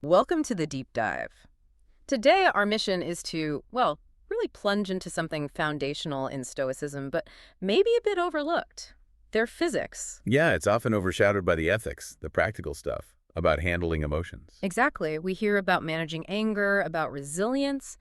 Welcome to the deep dive. Today, our mission is to, well, really plunge into something foundational in Stoicism, but maybe a bit overlooked. Their physics. Yeah, it's often overshadowed by the ethics, the practical stuff, about handling emotions. Exactly. We hear about managing anger, about resilience,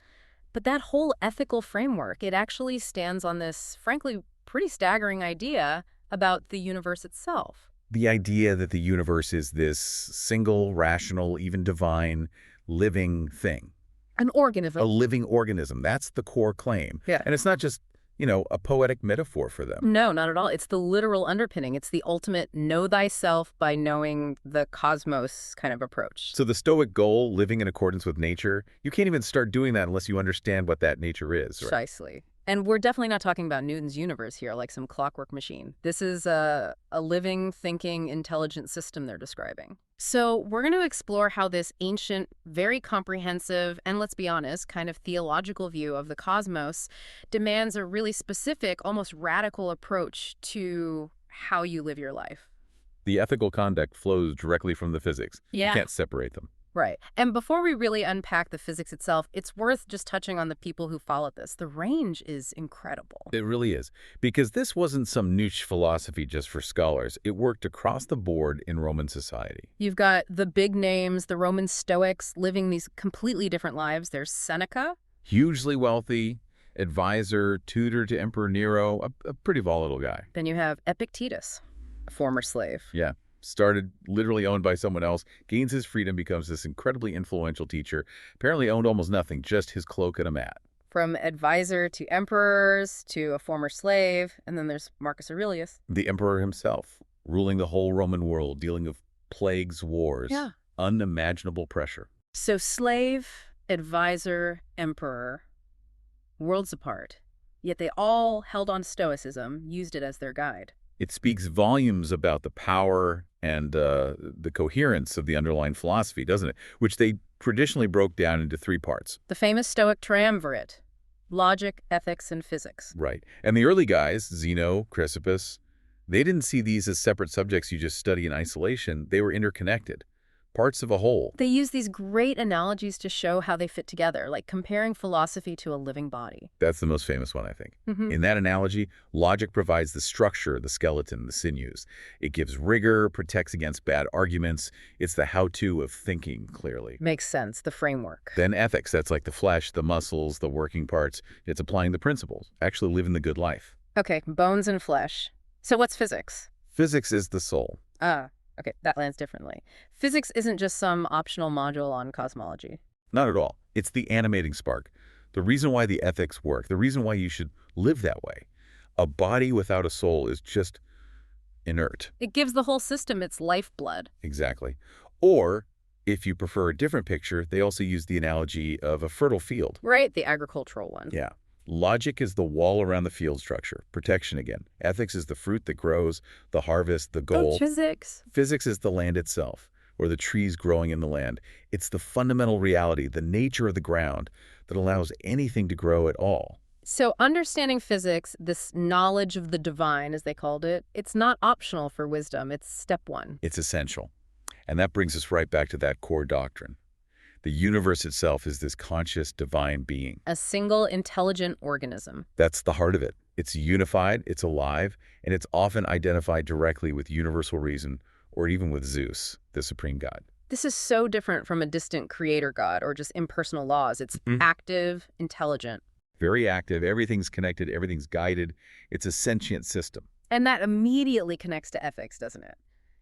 but that whole ethical framework, it actually stands on this, frankly, pretty staggering idea about the universe itself. The idea that the universe is this single, rational, even divine, living thing. An A organism. living organism. That's the core claim. Yeah. And it's not just, a poetic metaphor for them. No, not at all. It's the literal underpinning. It's the ultimate know thyself by knowing the cosmos kind of approach. So the Stoic goal, living in accordance with nature, you can't even start doing that unless you understand what that nature is, right? Precisely. And we're definitely not talking about Newton's universe here, like some clockwork machine. This is a living, thinking, intelligent system they're describing. So we're going to explore how this ancient, very comprehensive, and let's be honest, kind of theological view of the cosmos demands a really specific, almost radical approach to how you live your life. The ethical conduct flows directly from the physics. Yeah. You can't separate them. Right. And before we really unpack the physics itself, it's worth just touching on the people who followed this. The range is incredible. It really is. Because this wasn't some niche philosophy just for scholars. It worked across the board in Roman society. You've got the big names, the Roman Stoics, living these completely different lives. There's Seneca. Hugely wealthy, advisor, tutor to Emperor Nero, a pretty volatile guy. Then you have Epictetus, a former slave. Yeah. Started literally owned by someone else, gains his freedom, becomes this incredibly influential teacher, apparently owned almost nothing, just his cloak and a mat. From advisor to emperors to a former slave. And then there's Marcus Aurelius. The emperor himself, ruling the whole Roman world, dealing with plagues, wars, Yeah. unimaginable pressure. So slave, advisor, emperor, worlds apart. Yet they all held on to Stoicism, used it as their guide. It speaks volumes about the power and the coherence of the underlying philosophy, doesn't it? Which they traditionally broke down into three parts. The famous Stoic triumvirate: logic, ethics, and physics. Right. And the early guys, Zeno, Chrysippus, they didn't see these as separate subjects you just study in isolation. They were interconnected, parts of a whole. They use these great analogies to show how they fit together, like comparing philosophy to a living body. That's the most famous one, I think. In that analogy, logic provides the structure, the skeleton, the sinews. It gives rigor, protects against bad arguments. It's the how-to of thinking clearly. Makes sense, the framework. Then ethics, that's like the flesh, the muscles, the working parts. It's applying the principles, actually living the good life. Okay, bones and flesh. So what's physics? Physics is the soul. Okay, that lands differently. Physics isn't just some optional module on cosmology. Not at all. It's the animating spark. The reason why the ethics work, the reason why you should live that way. A body without a soul is just inert. It gives the whole system its lifeblood. Exactly. Or, if you prefer a different picture, they also use the analogy of a fertile field. Right, the agricultural one. Yeah. Logic is the wall around the field structure. Protection again. Ethics is the fruit that grows, the harvest, the goal. Physics. Physics is the land itself, or the trees growing in the land. It's the fundamental reality, the nature of the ground, that allows anything to grow at all. So understanding physics, this knowledge of the divine, as they called it, it's not optional for wisdom. It's step one. It's essential. And that brings us right back to that core doctrine. The universe itself is this conscious, divine being. A single, intelligent organism. That's the heart of it. It's unified, it's alive, and it's often identified directly with universal reason, or even with Zeus, the supreme god. This is so different from a distant creator god or just impersonal laws. It's active, intelligent. Very active, everything's connected, everything's guided. It's a sentient system. And that immediately connects to ethics, doesn't it?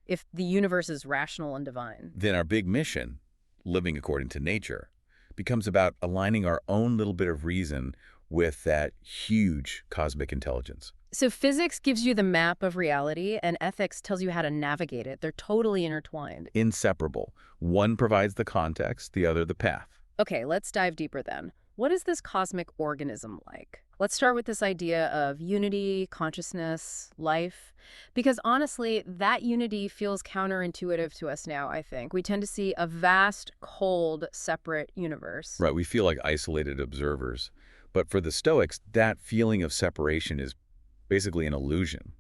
If the universe is rational and divine. Then our big mission, living according to nature, becomes about aligning our own little bit of reason with that huge cosmic intelligence. So physics gives you the map of reality, and ethics tells you how to navigate it. They're totally intertwined. Inseparable. One provides the context, the other the path. Okay, let's dive deeper then. What is this cosmic organism like? Let's start with this idea of unity, consciousness, life. Because honestly, that unity feels counterintuitive to us now, I think. We tend to see a vast, cold, separate universe. Right, we feel like isolated observers. But for the Stoics, that feeling of separation is basically an illusion.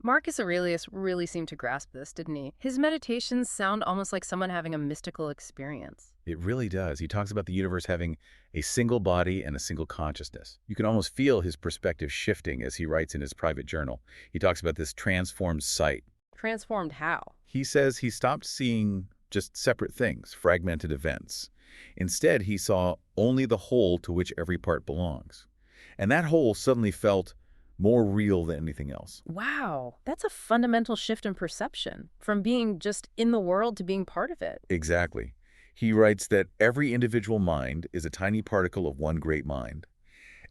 Marcus Aurelius really seemed to grasp this, didn't he? His meditations sound almost like someone having a mystical experience. It really does. He talks about the universe having a single body and a single consciousness. You can almost feel his perspective shifting as he writes in his private journal. He talks about this transformed sight. Transformed how? He says he stopped seeing just separate things, fragmented events. Instead, he saw only the whole to which every part belongs. And that whole suddenly felt more real than anything else. Wow, that's a fundamental shift in perception, from being just in the world to being part of it. Exactly. He writes that every individual mind is a tiny particle of one great mind.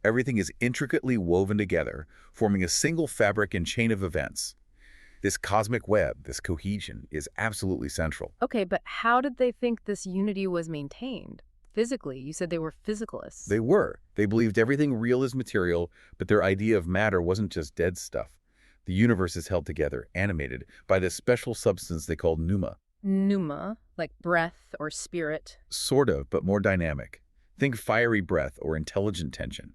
Everything is intricately woven together, forming a single fabric and chain of events. This cosmic web, this cohesion, is absolutely central. Okay, but how did they think this unity was maintained? Physically, you said they were physicalists. They were. They believed everything real is material, but their idea of matter wasn't just dead stuff. The universe is held together, animated, by this special substance they called pneuma. Pneuma, like breath or spirit. Sort of, but more dynamic. Think fiery breath or intelligent tension.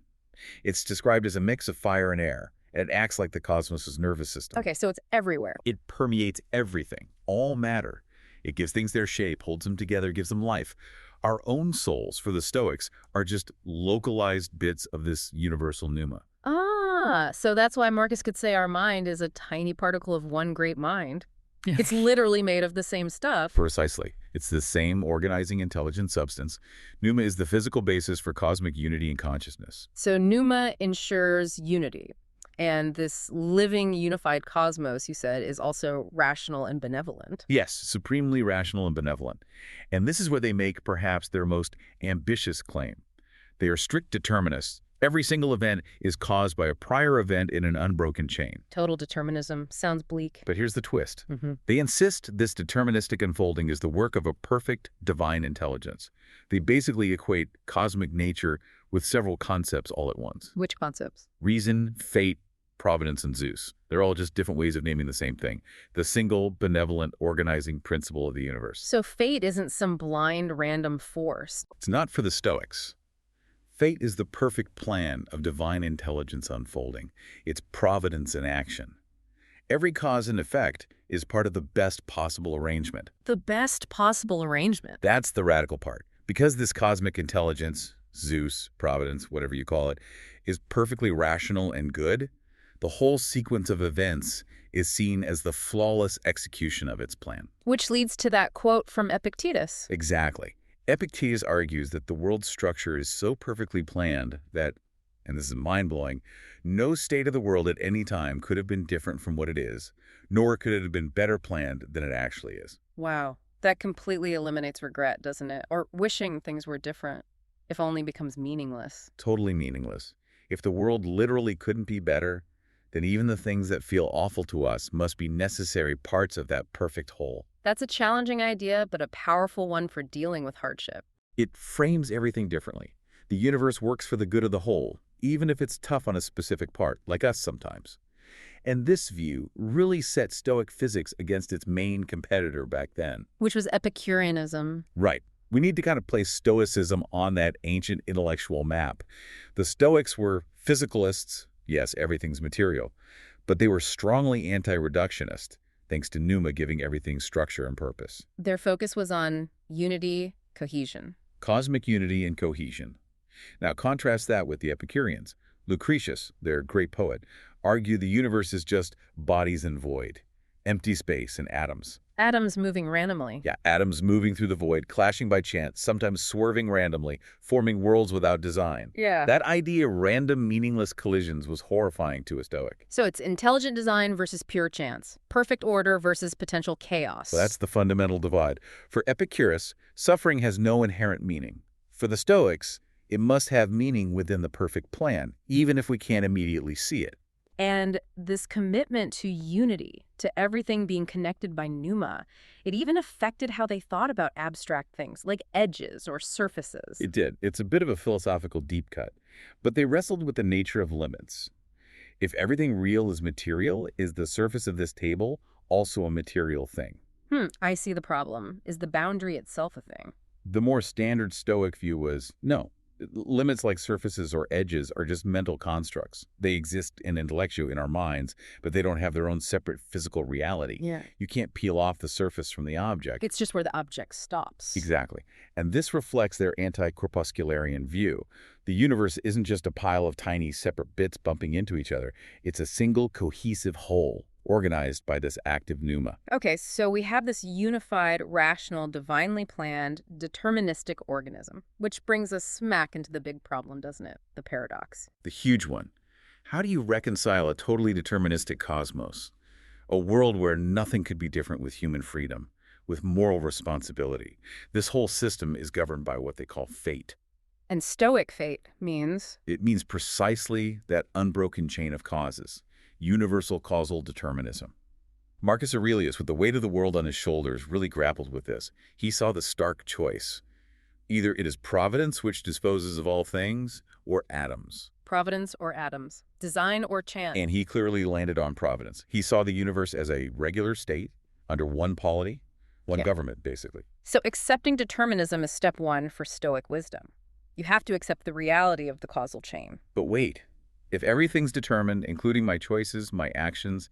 It's described as a mix of fire and air, and it acts like the cosmos' nervous system. Okay, so it's everywhere. It permeates everything, all matter. It gives things their shape, holds them together, gives them life. Our own souls, for the Stoics, are just localized bits of this universal pneuma. Ah, so that's why Marcus could say our mind is a tiny particle of one great mind. Yeah. It's literally made of the same stuff. Precisely. It's the same organizing intelligent substance. Pneuma is the physical basis for cosmic unity and consciousness. So pneuma ensures unity. And this living, unified cosmos, you said, is also rational and benevolent. Yes, supremely rational and benevolent. And this is where they make perhaps their most ambitious claim. They are strict determinists. Every single event is caused by a prior event in an unbroken chain. Total determinism. Sounds bleak. But here's the twist. They insist this deterministic unfolding is the work of a perfect divine intelligence. They basically equate cosmic nature with several concepts all at once. Which concepts? Reason, fate, providence, and Zeus. They're all just different ways of naming the same thing. The single, benevolent, organizing principle of the universe. So fate isn't some blind, random force. It's not for the Stoics. Fate is the perfect plan of divine intelligence unfolding. It's providence in action. Every cause and effect is part of the best possible arrangement. The best possible arrangement. That's the radical part. Because this cosmic intelligence, Zeus, providence, whatever you call it, is perfectly rational and good, the whole sequence of events is seen as the flawless execution of its plan. Which leads to that quote from Epictetus. Exactly. Epictetus argues that the world's structure is so perfectly planned that, and this is mind-blowing, no state of the world at any time could have been different from what it is, nor could it have been better planned than it actually is. Wow. That completely eliminates regret, doesn't it? Or wishing things were different, if only becomes meaningless. Totally meaningless. If the world literally couldn't be better, then even the things that feel awful to us must be necessary parts of that perfect whole. That's a challenging idea, but a powerful one for dealing with hardship. It frames everything differently. The universe works for the good of the whole, even if it's tough on a specific part, like us sometimes. And this view really set Stoic physics against its main competitor back then. Which was Epicureanism. Right. We need to kind of place Stoicism on that ancient intellectual map. The Stoics were physicalists. Yes, everything's material. But they were strongly anti-reductionist, thanks to pneuma giving everything structure and purpose. Their focus was on unity, cohesion. Cosmic unity and cohesion. Now contrast that with the Epicureans. Lucretius, their great poet, argued the universe is just bodies and void, empty space and atoms. Atoms moving randomly. Yeah, atoms moving through the void, clashing by chance, sometimes swerving randomly, forming worlds without design. Yeah. That idea of random, meaningless collisions was horrifying to a Stoic. So it's intelligent design versus pure chance. Perfect order versus potential chaos. So that's the fundamental divide. For Epicurus, suffering has no inherent meaning. For the Stoics, it must have meaning within the perfect plan, even if we can't immediately see it. And this commitment to unity, to everything being connected by pneuma, it even affected how they thought about abstract things, like edges or surfaces. It did. It's a bit of a philosophical deep cut. But they wrestled with the nature of limits. If everything real is material, is the surface of this table also a material thing? I see the problem. Is the boundary itself a thing? The more standard Stoic view was, no, Limits like surfaces or edges are just mental constructs. They exist in intellectually in our minds, but they don't have their own separate physical reality. Yeah. You can't peel off the surface from the object. It's just where the object stops. Exactly. And this reflects their anti-corpuscularian view. The universe isn't just a pile of tiny separate bits bumping into each other. It's a single cohesive whole, organized by this active pneuma. Okay, so we have this unified, rational, divinely planned, deterministic organism, which brings us smack into the big problem, doesn't it? The paradox. The huge one. How do you reconcile a totally deterministic cosmos? A world where nothing could be different with human freedom, with moral responsibility. This whole system is governed by what they call fate. And Stoic fate means It means precisely that unbroken chain of causes, universal causal determinism. Marcus Aurelius, with the weight of the world on his shoulders, really grappled with this. He saw the stark choice. Either it is providence which disposes of all things, or atoms. providence or atoms, design or chance. And he clearly landed on providence. He saw the universe as a regular state, under one polity, one Yeah. government, basically. So accepting determinism is step one for Stoic wisdom. You have to accept the reality of the causal chain. But wait, if everything's determined, including my choices, my actions,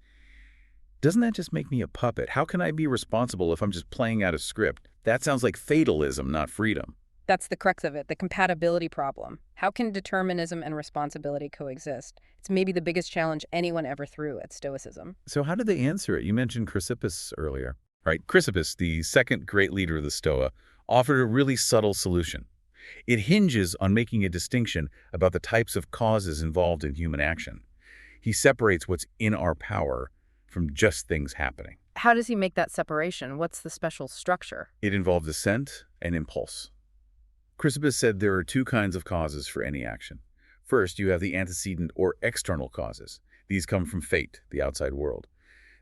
doesn't that just make me a puppet? How can I be responsible if I'm just playing out a script? That sounds like fatalism, not freedom. That's the crux of it, the compatibility problem. How can determinism and responsibility coexist? It's maybe the biggest challenge anyone ever threw at Stoicism. So how did they answer it? You mentioned Chrysippus earlier. Right, Chrysippus, the second great leader of the Stoa, offered a really subtle solution. It hinges on making a distinction about the types of causes involved in human action. He separates what's in our power from just things happening. How does he make that separation? What's the special structure? It involves assent and impulse. Chrysippus said there are two kinds of causes for any action. First, you have the antecedent or external causes. These come from fate, the outside world.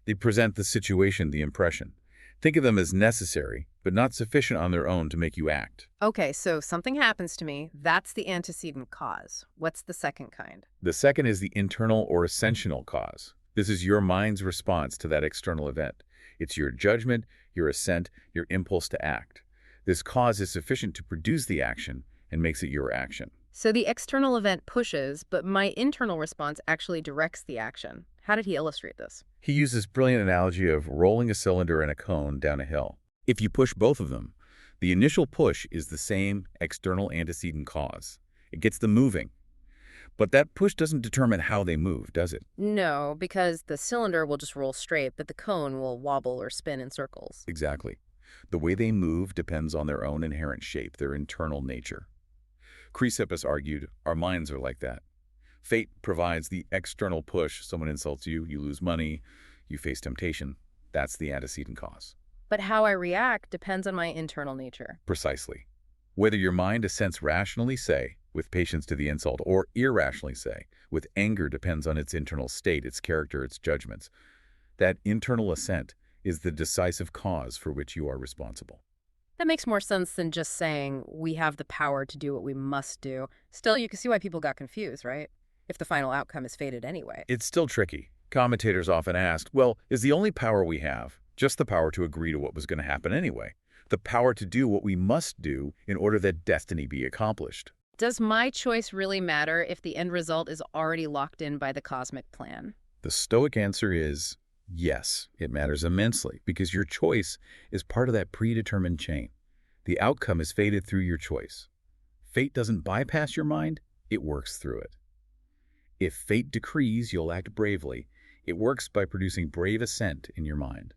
They present the situation, the impression. Think of them as necessary, but not sufficient on their own to make you act. Okay, so something happens to me. That's the antecedent cause. What's the second kind? The second is the internal or ascensional cause. This is your mind's response to that external event. It's your judgment, your assent, your impulse to act. This cause is sufficient to produce the action and makes it your action. So the external event pushes, but my internal response actually directs the action. How did he illustrate this? He used this brilliant analogy of rolling a cylinder and a cone down a hill. If you push both of them, the initial push is the same external antecedent cause. It gets them moving. But that push doesn't determine how they move, does it? No, because the cylinder will just roll straight, but the cone will wobble or spin in circles. Exactly. The way they move depends on their own inherent shape, their internal nature. Chrysippus argued, our minds are like that. Fate provides the external push. Someone insults you, you lose money, you face temptation. That's the antecedent cause. But how I react depends on my internal nature. Precisely. Whether your mind assents rationally, say, with patience to the insult, or irrationally, say, with anger, depends on its internal state, its character, its judgments. That internal assent is the decisive cause for which you are responsible. That makes more sense than just saying we have the power to do what we must do. Still, you can see why people got confused, right? If the final outcome is fated anyway. It's still tricky. Commentators often ask, well, is the only power we have just the power to agree to what was going to happen anyway? The power to do what we must do in order that destiny be accomplished? Does my choice really matter if the end result is already locked in by the cosmic plan? The Stoic answer is yes, it matters immensely because your choice is part of that predetermined chain. The outcome is fated through your choice. Fate doesn't bypass your mind, it works through it. If fate decrees you'll act bravely, it works by producing brave assent in your mind.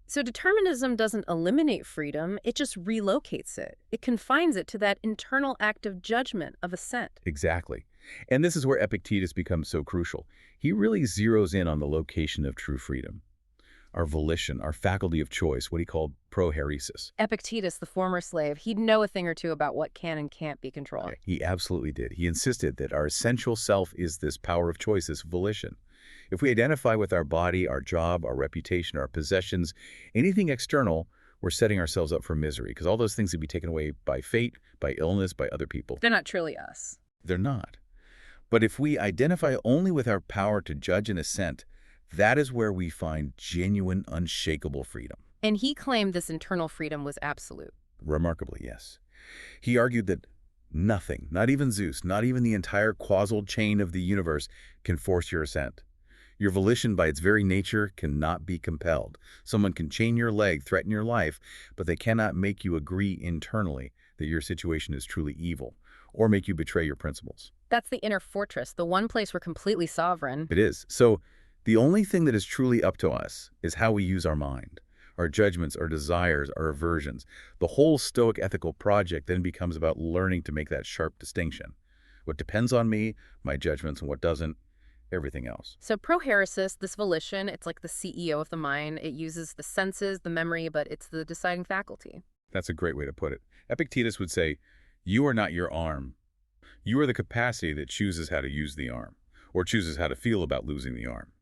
So determinism doesn't eliminate freedom, it just relocates it. It confines it to that internal act of judgment, of assent. Exactly. And this is where Epictetus becomes so crucial. He really zeroes in on the location of true freedom. Our volition, our faculty of choice, what he called prohairesis. Epictetus, the former slave, he'd know a thing or two about what can and can't be controlled. He absolutely did. He insisted that our essential self is this power of choice, this volition. If we identify with our body, our job, our reputation, our possessions, anything external, we're setting ourselves up for misery because all those things will be taken away by fate, by illness, by other people. They're not truly us. They're not. But if we identify only with our power to judge and assent, that is where we find genuine, unshakable freedom. And he claimed this internal freedom was absolute. Remarkably, yes. He argued that Nothing, not even Zeus, not even the entire causal chain of the universe, can force your ascent. Your volition, by its very nature, cannot be compelled. Someone can chain your leg, threaten your life, but they cannot make you agree internally that your situation is truly evil, or make you betray your principles. That's the inner fortress, the one place we're completely sovereign. It is. So, the only thing that is truly up to us is how we use our mind. Our judgments, our desires, our aversions. The whole Stoic ethical project then becomes about learning to make that sharp distinction. What depends on me, my judgments, and what doesn't, everything else. So proheresis, this volition, it's like the CEO of the mind. It uses the senses, the memory, but it's the deciding faculty. That's a great way to put it. Epictetus would say, you are not your arm. You are the capacity that chooses how to use the arm, or chooses how to feel about losing the arm.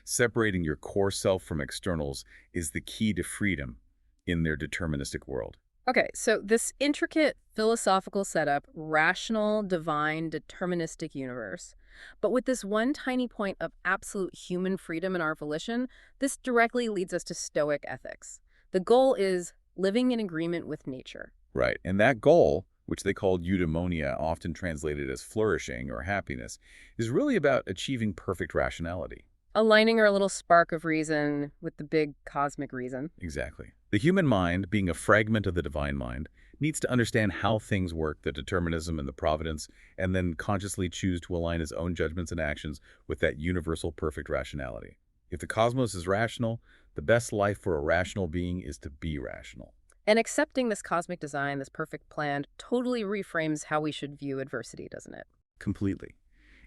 Separating your core self from externals is the key to freedom in their deterministic world. Okay, so this intricate philosophical setup, rational, divine, deterministic universe. But with this one tiny point of absolute human freedom in our volition, this directly leads us to Stoic ethics. The goal is living in agreement with nature. Right, and that goal, which they called eudaimonia, often translated as flourishing or happiness, is really about achieving perfect rationality. Aligning our little spark of reason with the big cosmic reason. Exactly. The human mind, being a fragment of the divine mind, needs to understand how things work, the determinism and the providence, and then consciously choose to align his own judgments and actions with that universal perfect rationality. If the cosmos is rational, the best life for a rational being is to be rational. And accepting this cosmic design, this perfect plan, totally reframes how we should view adversity, doesn't it? Completely.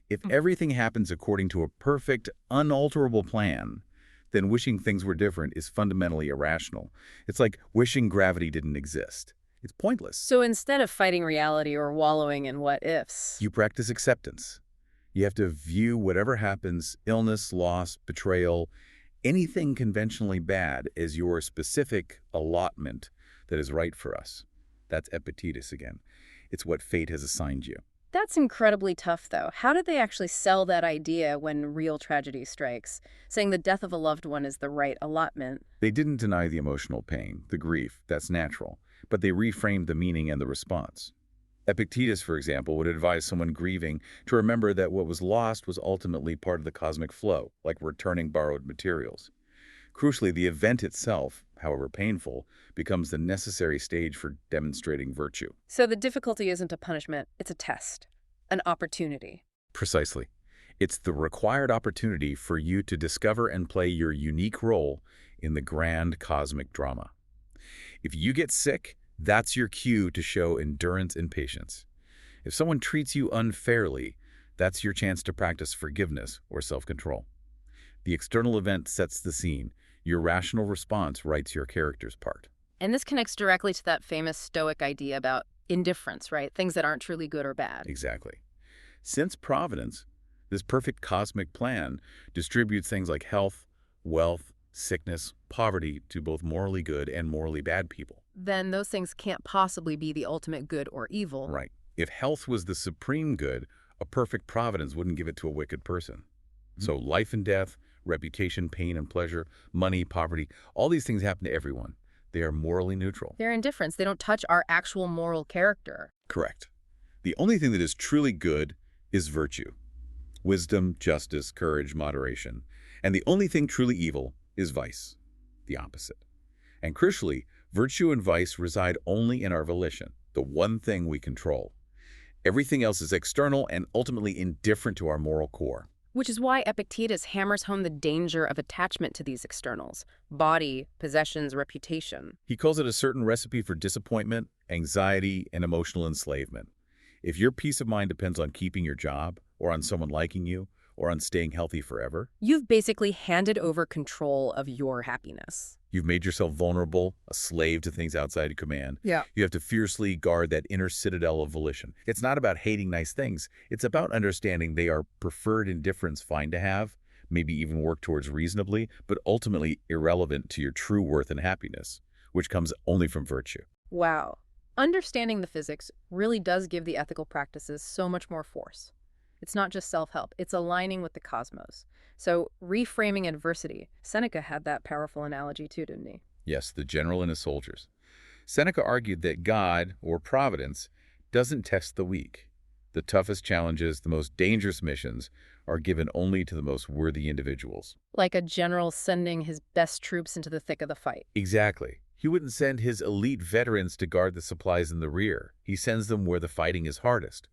If everything happens according to a perfect, unalterable plan, then wishing things were different is fundamentally irrational. It's like wishing gravity didn't exist. It's pointless. So instead of fighting reality or wallowing in what ifs, You practice acceptance. You have to view whatever happens, illness, loss, betrayal, anything conventionally bad as your specific allotment that is right for us. That's Epictetus again. It's what fate has assigned you. that's incredibly tough, though. How did they actually sell that idea when real tragedy strikes, saying the death of a loved one is the right allotment? They didn't deny the emotional pain, the grief, that's natural, but they reframed the meaning and the response. Epictetus, for example, would advise someone grieving to remember that what was lost was ultimately part of the cosmic flow, like returning borrowed materials. Crucially, the event itself, however painful, becomes the necessary stage for demonstrating virtue. So the difficulty isn't a punishment, it's a test, an opportunity. Precisely. It's the required opportunity for you to discover and play your unique role in the grand cosmic drama. If you get sick, that's your cue to show endurance and patience. If someone treats you unfairly, that's your chance to practice forgiveness or self-control. The external event sets the scene. Your rational response writes your character's part. And this connects directly to that famous Stoic idea about indifference, right? Things that aren't truly good or bad. Exactly. Since providence, this perfect cosmic plan distributes things like health, wealth, sickness, poverty to both morally good and morally bad people. Then those things can't possibly be the ultimate good or evil. Right. If health was the supreme good, a perfect providence wouldn't give it to a wicked person. So life and death, reputation, pain and pleasure, money, poverty, all these things happen to everyone. They are morally neutral. They're indifference. They don't touch our actual moral character. Correct. The only thing that is truly good is virtue. Wisdom, justice, courage, moderation. And the only thing truly evil is vice, the opposite. And crucially, virtue and vice reside only in our volition, the one thing we control. Everything else is external and ultimately indifferent to our moral core. Which is why Epictetus hammers home the danger of attachment to these externals: body, possessions, reputation. He calls it a certain recipe for disappointment, anxiety, and emotional enslavement. If your peace of mind depends on keeping your job, or on someone liking you, or on staying healthy forever, You've basically handed over control of your happiness. you've made yourself vulnerable, a slave to things outside your command. Yeah. You have to fiercely guard that inner citadel of volition. It's not about hating nice things. It's about understanding they are preferred indifference, fine to have, maybe even work towards reasonably, but ultimately irrelevant to your true worth and happiness, which comes only from virtue. Wow. Understanding the physics really does give the ethical practices so much more force. It's not just self-help, it's aligning with the cosmos. So reframing adversity. Seneca had that powerful analogy too, didn't he? Yes, the general and his soldiers. Seneca argued that God, or providence, doesn't test the weak. The toughest challenges, the most dangerous missions, are given only to the most worthy individuals. Like a general sending his best troops into the thick of the fight. Exactly. He wouldn't send his elite veterans to guard the supplies in the rear. He sends them where the fighting is hardest.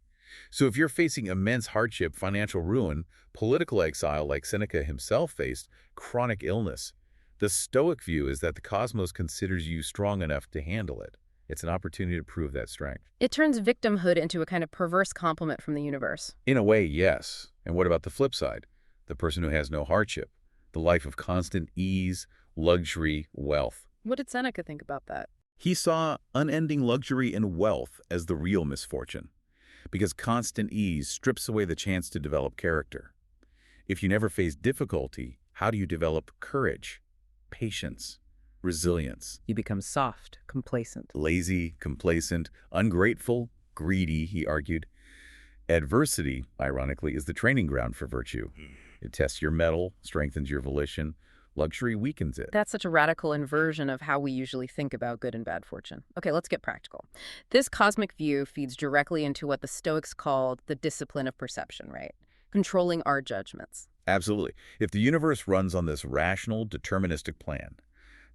So if you're facing immense hardship, financial ruin, political exile like Seneca himself faced, chronic illness, the Stoic view is that the cosmos considers you strong enough to handle it. It's an opportunity to prove that strength. It turns victimhood into a kind of perverse compliment from the universe. In a way, yes. And what about the flip side? The person who has no hardship, the life of constant ease, luxury, wealth. What did Seneca think about that? He saw unending luxury and wealth as the real misfortune, because constant ease strips away the chance to develop character. If you never face difficulty, how do you develop courage, patience, resilience? You become soft, complacent. Lazy, complacent, ungrateful, greedy, he argued. Adversity, ironically, is the training ground for virtue. It tests your mettle, strengthens your volition. Luxury weakens it. That's such a radical inversion of how we usually think about good and bad fortune. Okay, let's get practical. This cosmic view feeds directly into what the Stoics called the discipline of perception, right? Controlling our judgments. Absolutely. If the universe runs on this rational, deterministic plan,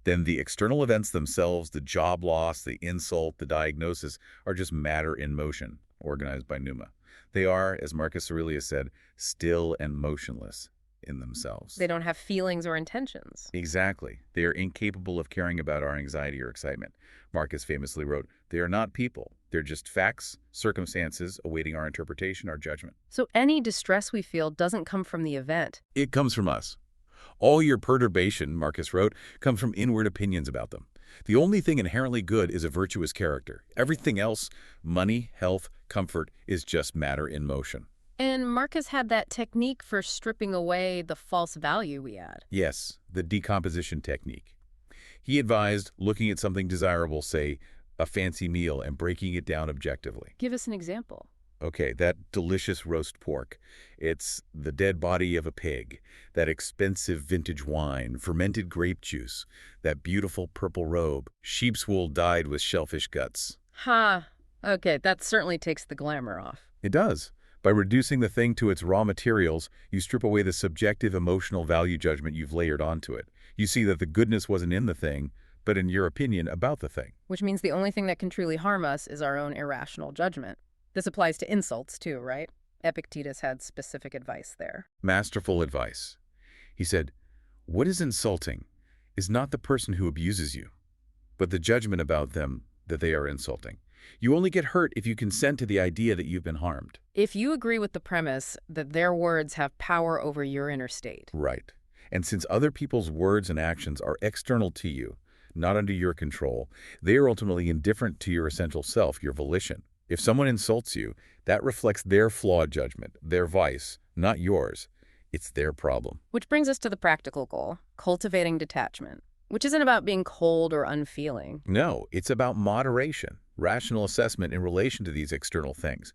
then the external events themselves, the job loss, the insult, the diagnosis, are just matter in motion, organized by pneuma. They are, as Marcus Aurelius said, still and motionless in themselves. They don't have feelings or intentions. Exactly. They are incapable of caring about our anxiety or excitement. Marcus famously wrote, "They are not people. They're just facts, circumstances, awaiting our interpretation, our judgment." So any distress we feel doesn't come from the event. It comes from us. All your perturbation, Marcus wrote, comes from inward opinions about them. The only thing inherently good is a virtuous character. Everything else, money, health, comfort, is just matter in motion. And Marcus had that technique for stripping away the false value we add. Yes, the decomposition technique. He advised looking at something desirable, say, a fancy meal, and breaking it down objectively. Give us an example. Okay, that delicious roast pork. It's the dead body of a pig, that expensive vintage wine, fermented grape juice, that beautiful purple robe, sheep's wool dyed with shellfish guts. Ha! Okay, that certainly takes the glamour off. It does. By reducing the thing to its raw materials, you strip away the subjective emotional value judgment you've layered onto it. You see that the goodness wasn't in the thing, but in your opinion about the thing. Which means the only thing that can truly harm us is our own irrational judgment. This applies to insults too, right? Epictetus had specific advice there. Masterful advice. He said, "What is insulting is not the person who abuses you, but the judgment about them that they are insulting. You only get hurt if you consent to the idea that you've been harmed." If you agree with the premise that their words have power over your inner state. Right. And since other people's words and actions are external to you, not under your control, they are ultimately indifferent to your essential self, your volition. If someone insults you, that reflects their flawed judgment, their vice, not yours. It's their problem. Which brings us to the practical goal, cultivating detachment, which isn't about being cold or unfeeling. No, it's about moderation, rational assessment in relation to these external things.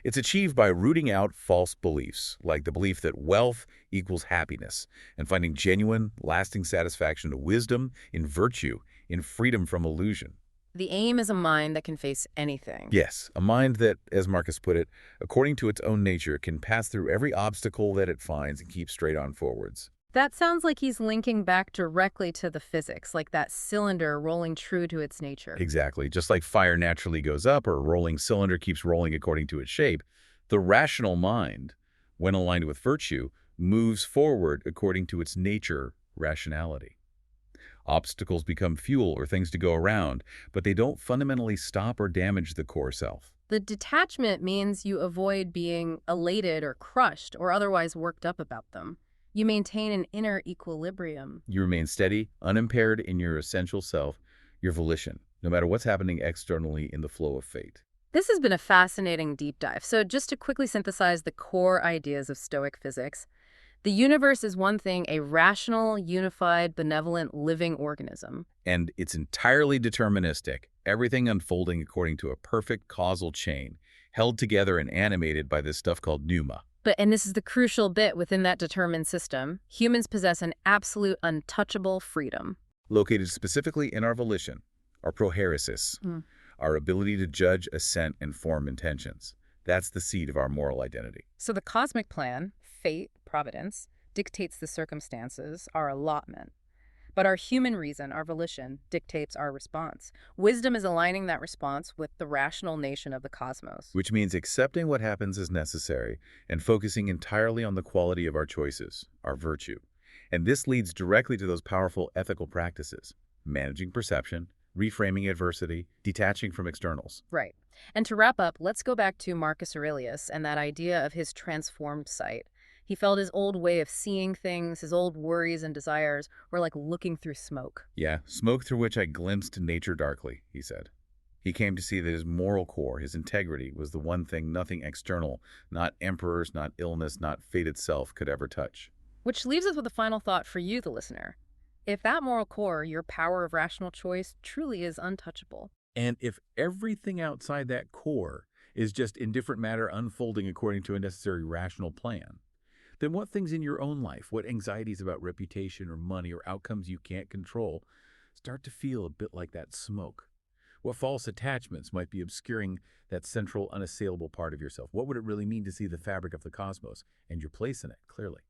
It's achieved by rooting out false beliefs, like the belief that wealth equals happiness, and finding genuine, lasting satisfaction in wisdom, in virtue, in freedom from illusion. The aim is a mind that can face anything. Yes, a mind that, as Marcus put it, according to its own nature, can pass through every obstacle that it finds and keep straight on forwards. That sounds like he's linking back directly to the physics, like that cylinder rolling true to its nature. Exactly. Just like fire naturally goes up or a rolling cylinder keeps rolling according to its shape, the rational mind, when aligned with virtue, moves forward according to its nature, rationality. Obstacles become fuel or things to go around, but they don't fundamentally stop or damage the core self. The detachment means you avoid being elated or crushed or otherwise worked up about them. You maintain an inner equilibrium. You remain steady, unimpaired in your essential self, your volition, no matter what's happening externally in the flow of fate. This has been a fascinating deep dive. So just to quickly synthesize the core ideas of Stoic physics, the universe is one thing, a rational, unified, benevolent, living organism. And it's entirely deterministic, everything unfolding according to a perfect causal chain, held together and animated by this stuff called pneuma. And this is the crucial bit within that determined system, humans possess an absolute untouchable freedom. Located specifically in our volition, our prohairesis, our ability to judge, assent, and form intentions. That's the seed of our moral identity. So the cosmic plan, fate, providence, dictates the circumstances, our allotment. But our human reason, our volition, dictates our response. Wisdom is aligning that response with the rational nation of the cosmos. Which means accepting what happens as necessary and focusing entirely on the quality of our choices, our virtue. And this leads directly to those powerful ethical practices: managing perception, reframing adversity, detaching from externals. Right. And to wrap up, let's go back to Marcus Aurelius and that idea of his transformed sight. He felt his old way of seeing things, his old worries and desires, were like looking through smoke. Yeah, smoke through which I glimpsed nature darkly, he said. He came to see that his moral core, his integrity, was the one thing nothing external, not emperors, not illness, not fate itself, could ever touch. Which leaves us with a final thought for you, the listener. If that moral core, your power of rational choice, truly is untouchable. And if everything outside that core is just indifferent matter unfolding according to a necessary rational plan, then what things in your own life, what anxieties about reputation or money or outcomes you can't control, start to feel a bit like that smoke? What false attachments might be obscuring that central, unassailable part of yourself? What would it really mean to see the fabric of the cosmos and your place in it clearly?